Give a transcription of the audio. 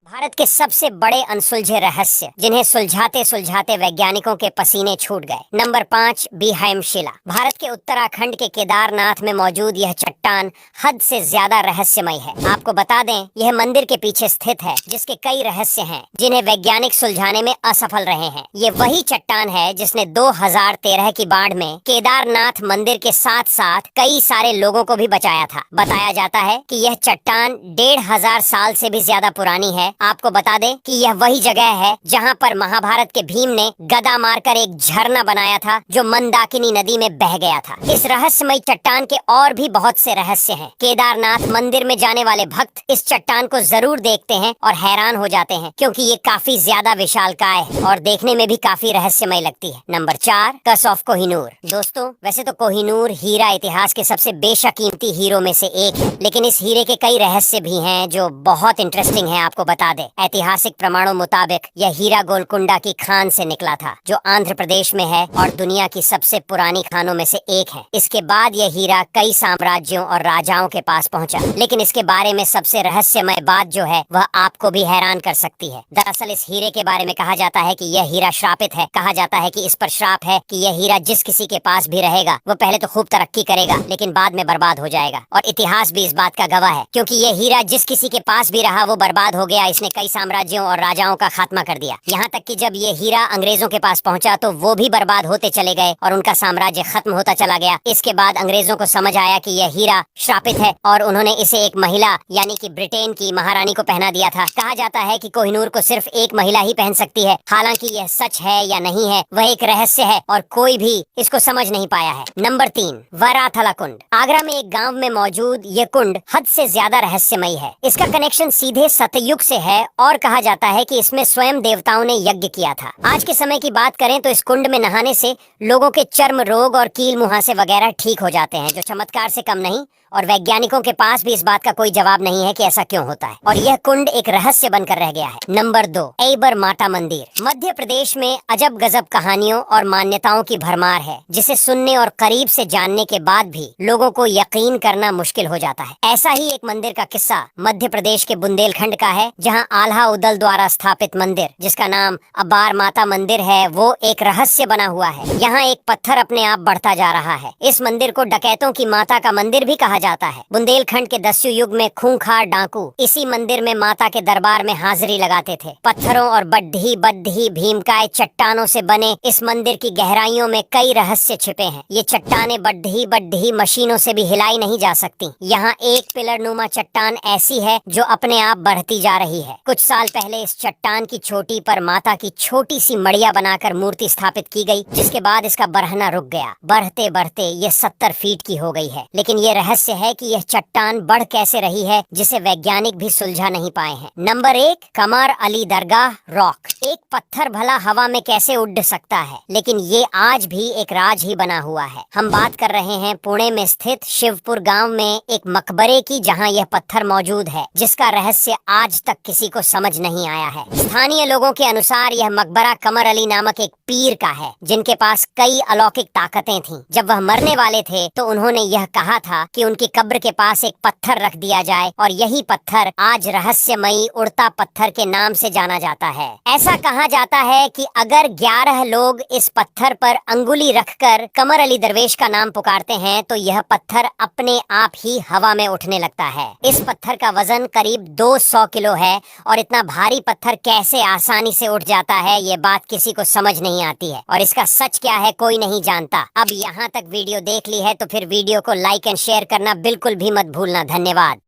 भारत के सबसे बड़े अनसुलझे रहस्य जिन्हें सुलझाते सुलझाते वैज्ञानिकों के पसीने छूट गए। नंबर 5, बीहाइम शिला। भारत के उत्तराखंड के केदारनाथ में मौजूद यह चट्टान हद से ज्यादा रहस्यमय है। आपको बता दें, यह मंदिर के पीछे स्थित है, जिसके कई रहस्य हैं जिन्हें वैज्ञानिक सुलझाने में असफल रहे हैं। ये वही चट्टान है जिसने 2013 की बाढ़ में केदारनाथ मंदिर के साथ साथ कई सारे लोगों को भी बचाया था। बताया जाता है कि यह चट्टान 1500 साल से भी ज्यादा पुरानी है। आपको बता दें कि यह वही जगह है जहां पर महाभारत के भीम ने गदा मारकर एक झरना बनाया था, जो मंदाकिनी नदी में बह गया था। इस रहस्यमय चट्टान के और भी बहुत से रहस्य हैं। केदारनाथ मंदिर में जाने वाले भक्त इस चट्टान को जरूर देखते हैं और हैरान हो जाते हैं, क्योंकि ये काफी ज्यादा विशालकाय है और देखने में भी काफी रहस्यमय लगती है। Number 4, curse of Kohinoor. दोस्तों, वैसे तो कोहिनूर हीरा इतिहास के सबसे बेशकीमती हीरो में से एक है, लेकिन इस हीरे के कई रहस्य भी हैं जो बहुत इंटरेस्टिंग है। आपको बता दे, ऐतिहासिक प्रमाणों मुताबिक यह हीरा गोलकुंडा की खान से निकला था, जो आंध्र प्रदेश में है और दुनिया की सबसे पुरानी खानों में से एक है। इसके बाद यह हीरा कई साम्राज्यों और राजाओं के पास पहुंचा, लेकिन इसके बारे में सबसे रहस्यमय बात जो है वह आपको भी हैरान कर सकती है। दरअसल इस हीरे के बारे में कहा जाता है कि यह हीरा श्रापित है। कहा जाता है कि इस पर श्राप है कि यह हीरा जिस किसी के पास भी रहेगा वो पहले तो खूब तरक्की करेगा, लेकिन बाद में बर्बाद हो जाएगा। और इतिहास भी इस बात का गवाह है, क्योंकि यह हीरा जिस किसी के पास भी रहा वो बर्बाद हो गया। इसने कई साम्राज्यों और राजाओं का खात्मा कर दिया। यहाँ तक कि जब ये हीरा अंग्रेजों के पास पहुंचा तो वो भी बर्बाद होते चले गए और उनका साम्राज्य खत्म होता चला गया। इसके बाद अंग्रेजों को समझ आया कि यह हीरा श्रापित है और उन्होंने इसे एक महिला यानी कि ब्रिटेन की महारानी को पहना दिया था। कहा जाता है कि कोहिनूर को सिर्फ एक महिला ही पहन सकती है। हालांकि यह सच है या नहीं है वह एक रहस्य है और कोई भी इसको समझ नहीं पाया है। नंबर 3, वराथला कुंड। आगरा में एक गाँव में मौजूद ये कुंड हद से ज्यादा रहस्यमय है। इसका कनेक्शन सीधे सतयुग से है और कहा जाता है कि इसमें स्वयं देवताओं ने यज्ञ किया था। आज के समय की बात करें तो इस कुंड में नहाने से लोगों के चर्म रोग और कील मुहासे वगैरह ठीक हो जाते हैं, जो चमत्कार से कम नहीं। और वैज्ञानिकों के पास भी इस बात का कोई जवाब नहीं है कि ऐसा क्यों होता है, और यह कुंड एक रहस्य बनकर रह गया है। नंबर 2, ऐबर माता मंदिर। मध्य प्रदेश में अजब गजब कहानियों और मान्यताओं की भरमार है, जिसे सुनने और करीब से जानने के बाद भी लोगों को यकीन करना मुश्किल हो जाता है। ऐसा ही एक मंदिर का किस्सा मध्य प्रदेश के बुंदेलखंड का है, जहाँ आल्हा उदल द्वारा स्थापित मंदिर, जिसका नाम अबार माता मंदिर है, वो एक रहस्य बना हुआ है। यहाँ एक पत्थर अपने आप बढ़ता जा रहा है। इस मंदिर को डकैतों की माता का मंदिर भी कहा जाता है। बुंदेलखंड के दस्यु युग में खूंखार डाकू इसी मंदिर में माता के दरबार में हाजिरी लगाते थे। पत्थरों और बड्ढी बड्ढी भीमकाय चट्टानों से बने इस मंदिर की गहराइयों में कई रहस्य छिपे हैं। ये चट्टाने बड्ढी बड्ढी मशीनों से भी हिलाई नहीं जा सकती। यहाँ एक पिलर नुमा चट्टान ऐसी है जो अपने आप बढ़ती जा रही है। कुछ साल पहले इस चट्टान की चोटी पर माता की छोटी सी मड़िया बनाकर मूर्ति स्थापित की गई, जिसके बाद इसका बढ़ना रुक गया। बढ़ते बढ़ते ये 70 फीट की हो गई है। लेकिन ये रहस्य है कि यह चट्टान बढ़ कैसे रही है, जिसे वैज्ञानिक भी सुलझा नहीं पाए हैं। नंबर 1, कमर अली दरगाह रॉक। एक पत्थर भला हवा में कैसे उड़ सकता है, लेकिन ये आज भी एक राज ही बना हुआ है। हम बात कर रहे हैं पुणे में स्थित शिवपुर गांव में एक मकबरे की, जहां यह पत्थर मौजूद है, जिसका रहस्य आज तक किसी को समझ नहीं आया है। स्थानीय लोगों के अनुसार यह मकबरा कमर अली नामक एक पीर का है, जिनके पास कई अलौकिक ताकतें थीं। जब वह मरने वाले थे तो उन्होंने यह कहा था कि उनकी कब्र के पास एक पत्थर रख दिया जाए, और यही पत्थर आज रहस्यमयी उड़ता पत्थर के नाम से जाना जाता है। ऐसा कहा जाता है कि अगर 11 लोग इस पत्थर पर अंगुली रखकर कमर अली दरवेश का नाम पुकारते हैं तो यह पत्थर अपने आप ही हवा में उठने लगता है। इस पत्थर का वजन करीब 200 किलो है, और इतना भारी पत्थर कैसे आसानी से उठ जाता है ये बात किसी को समझ नहीं आती है, और इसका सच क्या है कोई नहीं जानता। अब यहाँ तक वीडियो देख ली है तो फिर वीडियो को लाइक एंड शेयर करना बिल्कुल भी मत भूलना। धन्यवाद।